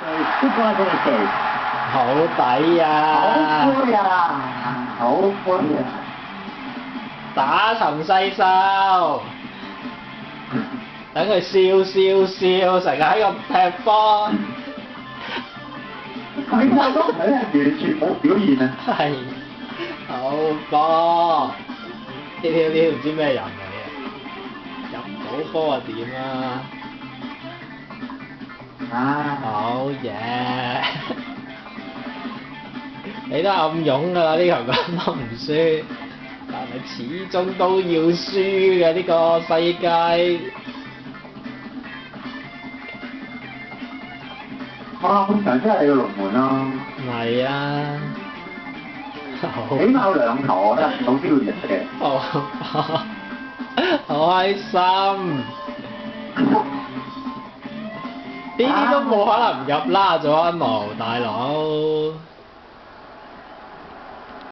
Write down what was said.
都過咗你哋，好抵啊！好灰啊，好灰啊！打沉細獸，等佢笑，成日喺度踢波。佢細都係完全冇表現啊！係，好波，呢唔知咩人嚟嘅，入唔到波啊點啊？好嘢！你都暗湧㗎啦，呢球咁都唔輸，但係始終都要輸嘅呢個世界。哇！咁場真係要龍門咯。係啊，起碼有兩球，我覺得好標準嘅。好開心。呢啲都冇可能唔入啦，祖安奴大佬。